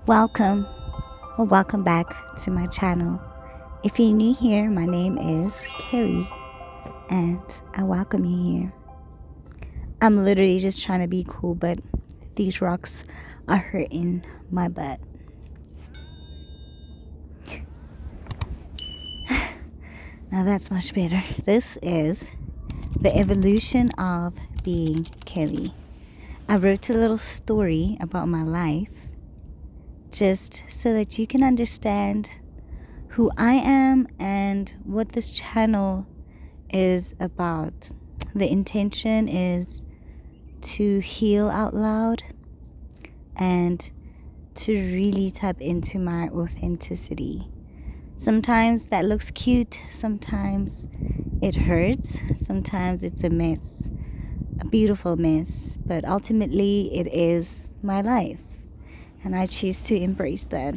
Welcome or welcome back to my channel. If you're new here, my name is Carrie and I welcome you here. I'm literally just trying to be cool, but these rocks are hurting my butt. Now that's much better. This is the evolution of being Kelly. I wrote a little story about my life just so that you can understand who I am and what this channel is about. The intention is to heal out loud and to really tap into my authenticity. Sometimes that looks cute, sometimes it hurts, sometimes it's a mess, a beautiful mess, but ultimately it is my life. And I choose to embrace that.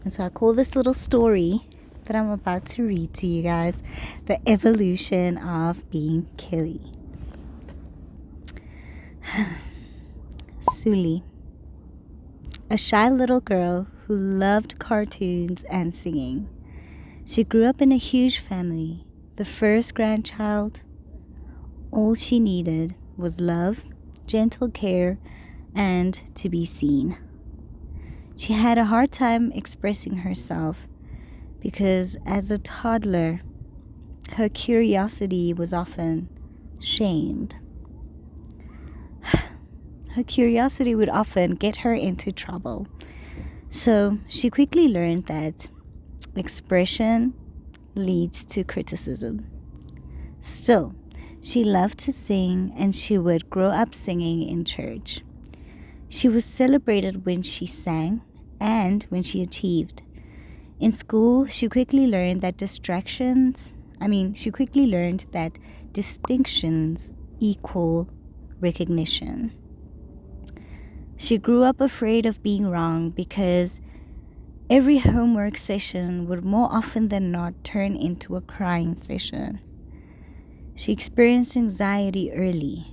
And so I call this little story that I'm about to read to you guys the evolution of being Kelly. Suli, a shy little girl who loved cartoons and singing. She grew up in a huge family, the first grandchild. All she needed was love, gentle care, and to be seen. She had a hard time expressing herself because as a toddler, her curiosity was often shamed. Her curiosity would often get her into trouble. So she quickly learned that expression leads to criticism. Still, she loved to sing and she would grow up singing in church. She was celebrated when she sang and when she achieved. In school, she quickly learned that distinctions equal recognition. She grew up afraid of being wrong because every homework session would more often than not turn into a crying session. She experienced anxiety early.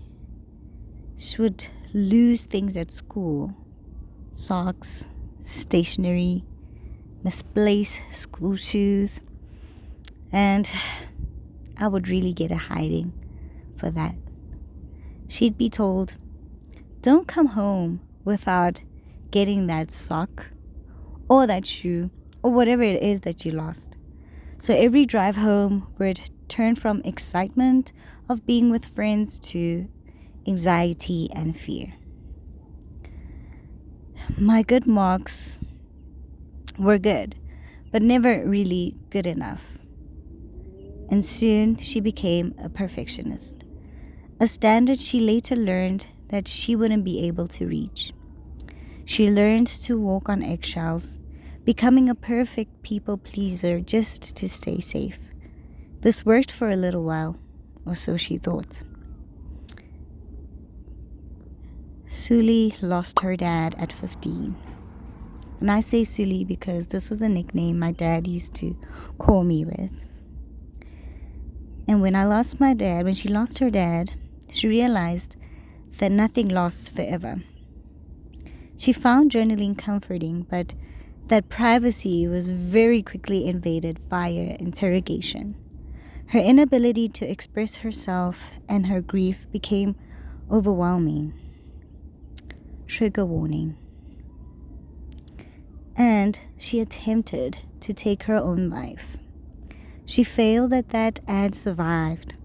She would lose things at school, socks, stationery, misplaced school shoes, and I would really get a hiding for that. She'd be told, "Don't come home without getting that sock or that shoe or whatever it is that you lost." So every drive home would turn from excitement of being with friends to anxiety and fear. My good marks were good, but never really good enough. And soon she became a perfectionist, a standard she later learned that she wouldn't be able to reach. She learned to walk on eggshells, becoming a perfect people pleaser just to stay safe. This worked for a little while, or so she thought. Suli lost her dad at 15. And I say Suli because this was a nickname my dad used to call me with. And when she lost her dad, she realized that nothing lasts forever. She found journaling comforting, but that privacy was very quickly invaded via interrogation. Her inability to express herself and her grief became overwhelming. Trigger warning. And she attempted to take her own life. She failed at that and survived.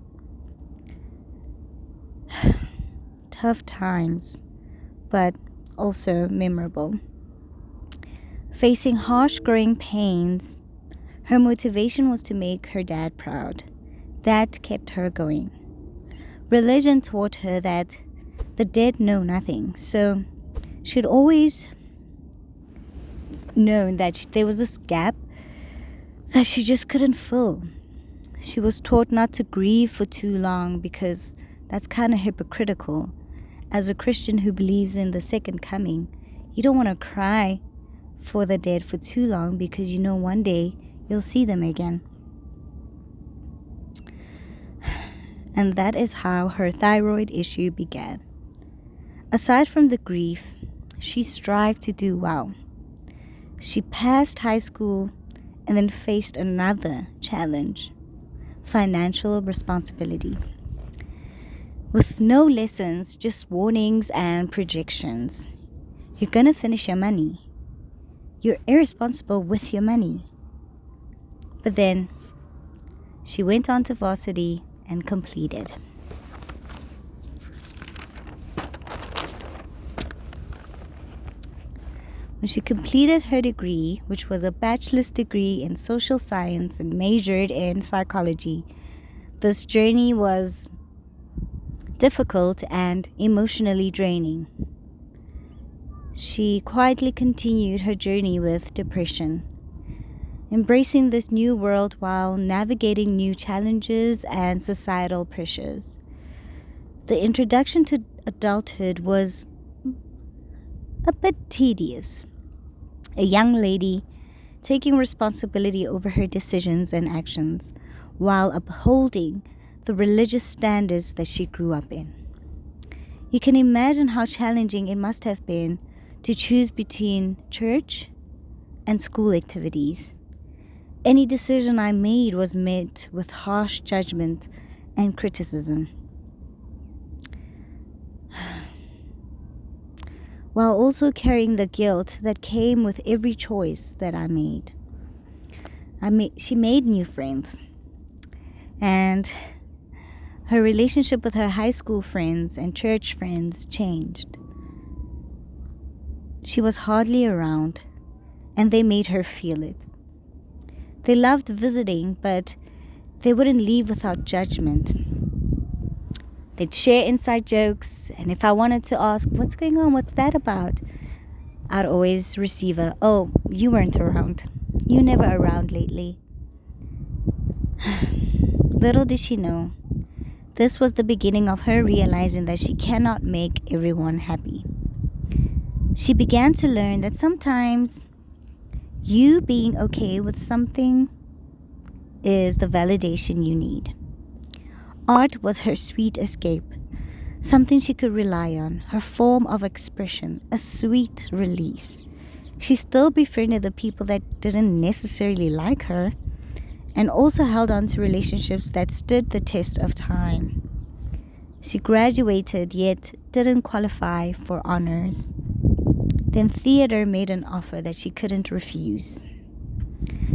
Tough times, but also memorable. Facing harsh growing pains, her motivation was to make her dad proud. That kept her going. Religion taught her that the dead know nothing, so she'd always known that there was this gap that she just couldn't fill. She was taught not to grieve for too long because that's kind of hypocritical. As a Christian who believes in the second coming, you don't want to cry for the dead for too long because you know one day you'll see them again. And that is how her thyroid issue began. Aside from the grief, she strived to do well. She passed high school and then faced another challenge: financial responsibility. With no lessons, just warnings and projections. You're gonna finish your money. You're irresponsible with your money. But then she went on to varsity and completed. When she completed her degree, which was a bachelor's degree in social science and majored in psychology, this journey was difficult and emotionally draining. She quietly continued her journey with depression, embracing this new world while navigating new challenges and societal pressures. The introduction to adulthood was a bit tedious. A young lady taking responsibility over her decisions and actions while upholding the religious standards that she grew up in. You can imagine how challenging it must have been to choose between church and school activities. Any decision I made was met with harsh judgment and criticism, while also carrying the guilt that came with every choice that I made. She made new friends, and her relationship with her high school friends and church friends changed. She was hardly around, and they made her feel it. They loved visiting, but they wouldn't leave without judgment. They'd share inside jokes, and if I wanted to ask, "What's going on? What's that about?" I'd always receive a, "Oh, you weren't around. You never around lately." Little did she know, this was the beginning of her realizing that she cannot make everyone happy. She began to learn that sometimes you being okay with something is the validation you need. Art was her sweet escape, something she could rely on, her form of expression, a sweet release. She still befriended the people that didn't necessarily like her, and also held on to relationships that stood the test of time. She graduated yet didn't qualify for honors. Then theater made an offer that she couldn't refuse.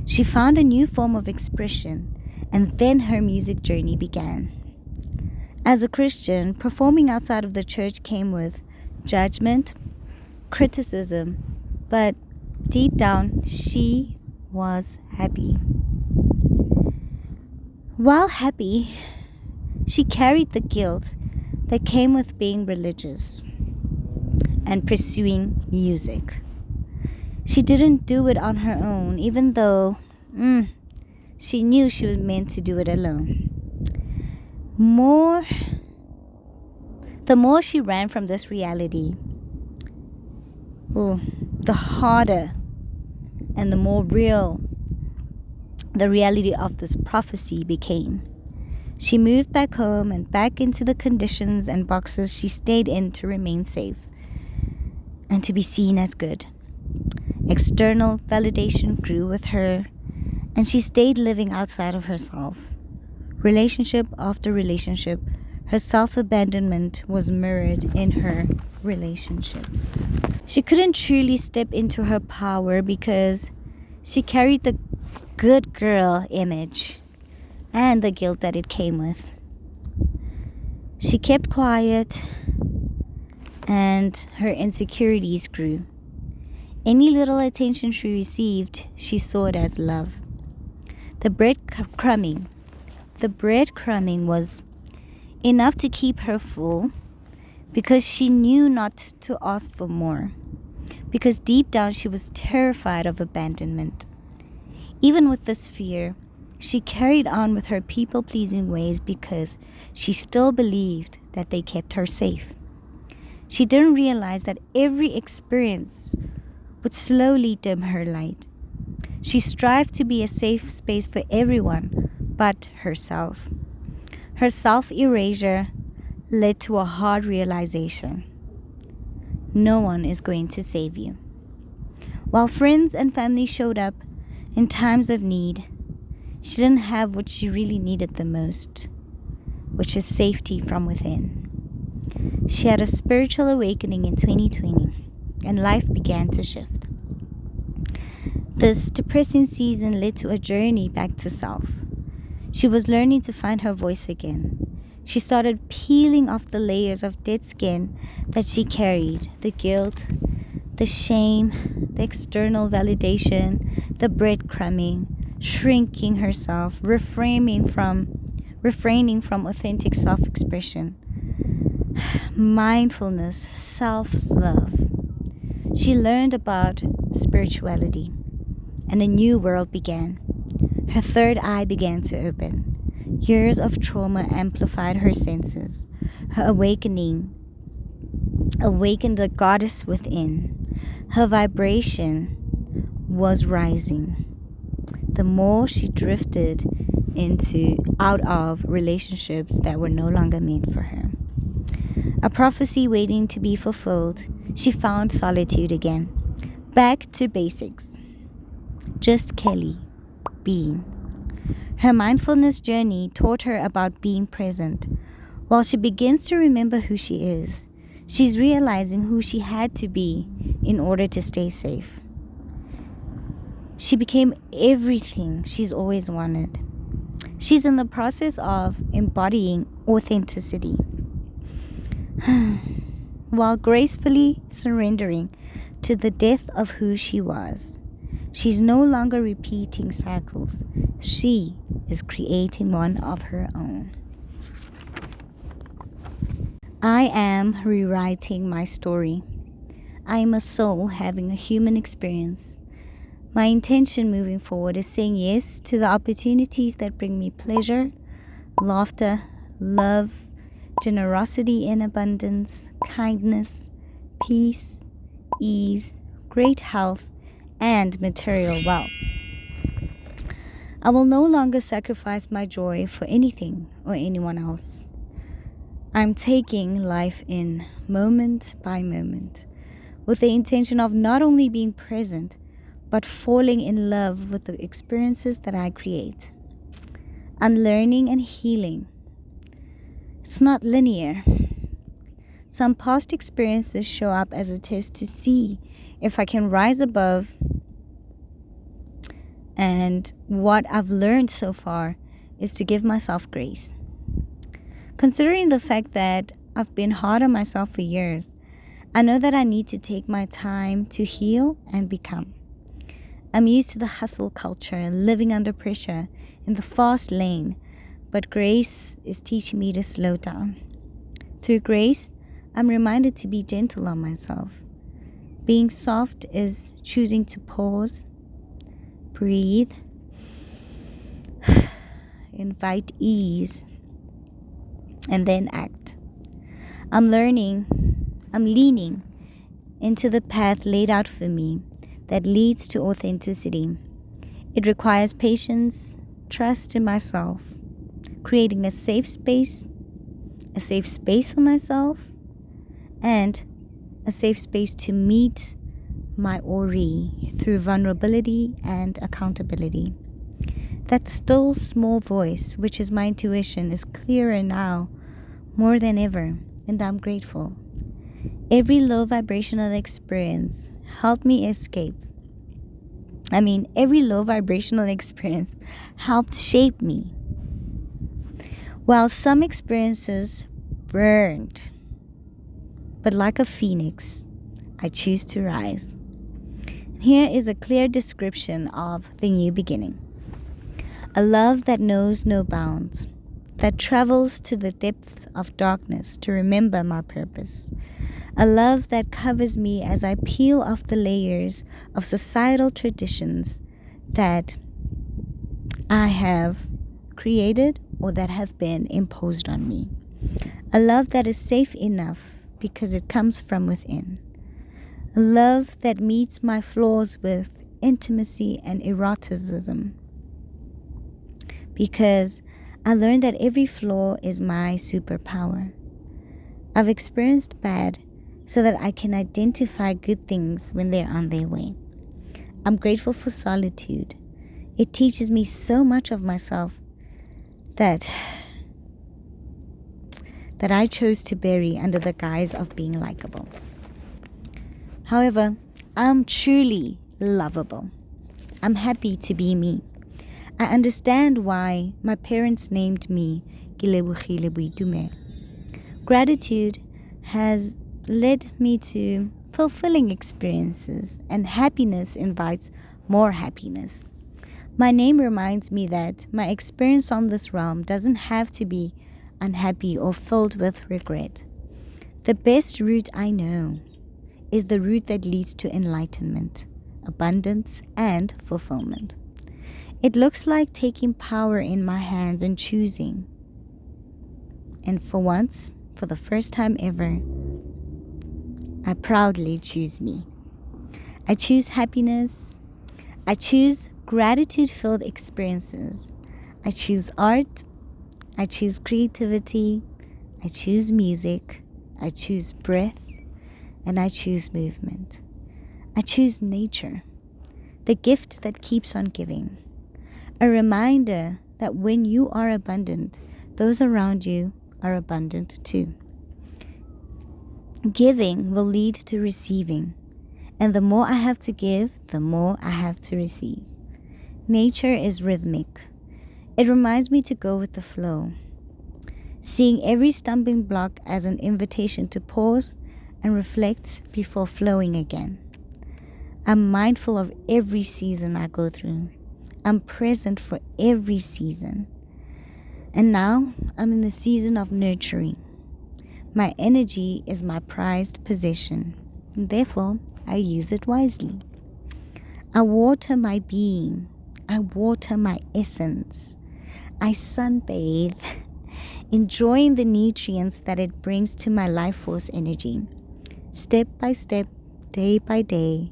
She found a new form of expression, and then her music journey began. As a Christian, performing outside of the church came with judgment, criticism, but deep down, she was happy. While happy, she carried the guilt that came with being religious and pursuing music. She didn't do it on her own, even though she knew she was meant to do it alone. The more she ran from this reality, the harder and the more real the reality of this prophecy became. She moved back home and back into the conditions and boxes she stayed in to remain safe and to be seen as good. External validation grew with her, and she stayed living outside of herself. Relationship after relationship, her self-abandonment was mirrored in her relationships. She couldn't truly step into her power because she carried the good girl image and the guilt that it came with. She kept quiet, and her insecurities grew. Any little attention she received, she saw it as love. The breadcrumbing was enough to keep her full, because she knew not to ask for more, because deep down she was terrified of abandonment. Even with this fear, she carried on with her people-pleasing ways because she still believed that they kept her safe. She didn't realize that every experience would slowly dim her light. She strived to be a safe space for everyone but herself. Her self-erasure led to a hard realization. no one is going to save you. While friends and family showed up in times of need, she didn't have what she really needed the most, which is safety from within. She had a spiritual awakening in 2020, and life began to shift. This depressing season led to a journey back to self. She was learning to find her voice again. She started peeling off the layers of dead skin that she carried, the guilt, the shame, the external validation, the breadcrumbing, shrinking herself, refraining from authentic self-expression, mindfulness, self-love. She learned about spirituality, and a new world began. Her third eye began to open. Years of trauma amplified her senses. Her awakening awakened the goddess within. Her vibration was rising. The more she drifted out of relationships that were no longer meant for her. A prophecy waiting to be fulfilled, she found solitude again. Back to basics. Just Kelly, being. Her mindfulness journey taught her about being present. While she begins to remember who she is, she's realizing who she had to be in order to stay safe. She became everything she's always wanted. She's in the process of embodying authenticity, while gracefully surrendering to the depth of who she was. She's no longer repeating cycles. She is creating one of her own. I am rewriting my story. I am a soul having a human experience. My intention moving forward is saying yes to the opportunities that bring me pleasure, laughter, love, generosity in abundance, kindness, peace, ease, great health, and material wealth. I will no longer sacrifice my joy for anything or anyone else. I'm taking life in moment by moment with the intention of not only being present, but falling in love with the experiences that I create. Unlearning and healing. It's not linear. Some past experiences show up as a test to see if I can rise above, and what I've learned so far is to give myself grace. Considering the fact that I've been hard on myself for years, I know that I need to take my time to heal and become. I'm used to the hustle culture, living under pressure in the fast lane, but grace is teaching me to slow down. Through grace, I'm reminded to be gentle on myself. Being soft is choosing to pause, breathe, invite ease, and then act. I'm leaning into the path laid out for me that leads to authenticity. It requires patience, trust in myself, creating a safe space for myself, and a safe space to meet my Ori through vulnerability and accountability. That still small voice, which is my intuition, is clearer now more than ever, and I'm grateful. Every low vibrational experience helped me escape. Every low vibrational experience helped shape me. While some experiences burned, but like a phoenix, I choose to rise. Here is a clear description of the new beginning. A love that knows no bounds, that travels to the depths of darkness to remember my purpose. A love that covers me as I peel off the layers of societal traditions that I have created or that have been imposed on me. A love that is safe enough because it comes from within. A love that meets my flaws with intimacy and eroticism, because I learned that every flaw is my superpower. I've experienced bad so that I can identify good things when they're on their way. I'm grateful for solitude. It teaches me so much of myself that I chose to bury under the guise of being likable. However, I'm truly lovable. I'm happy to be me. I understand why my parents named me Kilebogile Boitumelo. Gratitude has led me to fulfilling experiences, and happiness invites more happiness. My name reminds me that my experience on this realm doesn't have to be unhappy or filled with regret. The best route I know is the route that leads to enlightenment, abundance, and fulfillment. It looks like taking power in my hands and choosing. And for once, for the first time ever, I proudly choose me. I choose happiness. I choose gratitude-filled experiences. I choose art. I choose creativity. I choose music. I choose breath. And I choose movement. I choose nature, the gift that keeps on giving. A reminder that when you are abundant, those around you are abundant too. Giving will lead to receiving. And the more I have to give, the more I have to receive. Nature is rhythmic. It reminds me to go with the flow, seeing every stumbling block as an invitation to pause and reflect before flowing again. I'm mindful of every season I go through. I'm present for every season. And now I'm in the season of nurturing. My energy is my prized possession, and therefore I use it wisely. I water my being. I water my essence. I sunbathe, enjoying the nutrients that it brings to my life force energy. Step by step, day by day,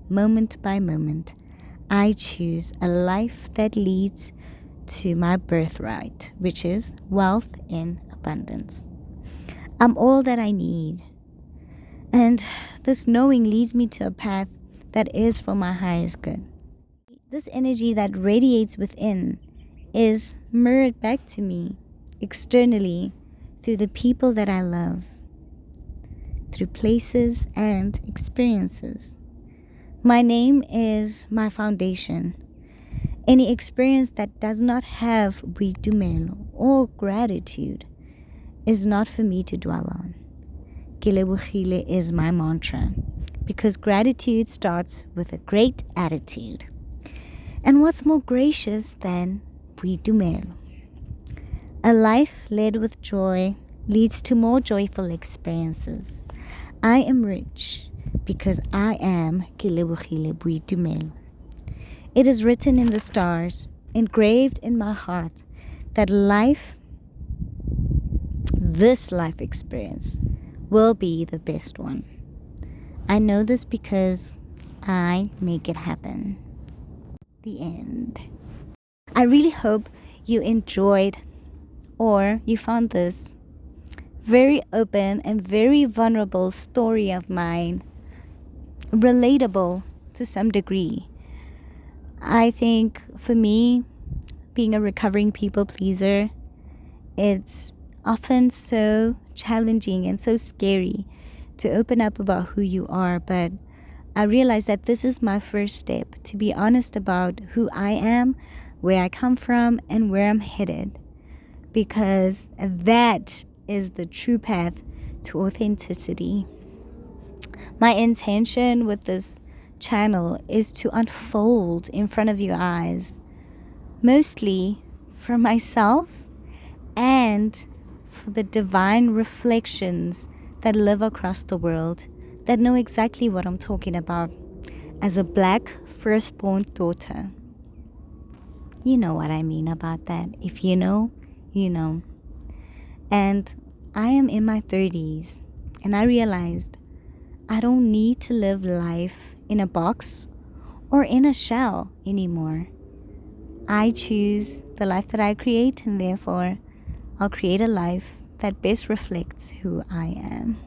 moment by moment, I choose a life that leads to my birthright, which is wealth in abundance. I'm all that I need. And this knowing leads me to a path that is for my highest good. This energy that radiates within is mirrored back to me externally through the people that I love, through places and experiences. My name is my foundation. Any experience that does not have boitumelo or gratitude is not for me to dwell on. Kilebogile is my mantra because gratitude starts with a great attitude. And what's more gracious than boitumelo? A life led with joy leads to more joyful experiences. I am rich because I am Kilebogile Boitumelo. It is written in the stars, engraved in my heart, that this life experience, will be the best one. I know this because I make it happen. The end. I really hope you enjoyed or you found this very open and very vulnerable story of mine relatable to some degree. I think for me, being a recovering people pleaser, it's often so challenging and so scary to open up about who you are, but I realize that this is my first step to be honest about who I am, where I come from, and where I'm headed, because that is the true path to authenticity. My intention with this channel is to unfold in front of your eyes, mostly for myself and for the divine reflections that live across the world that know exactly what I'm talking about as a Black firstborn daughter. You know what I mean about that. If you know, you know. And I am in my 30s, and I realized I don't need to live life in a box or in a shell anymore. I choose the life that I create, and therefore I'll create a life that best reflects who I am.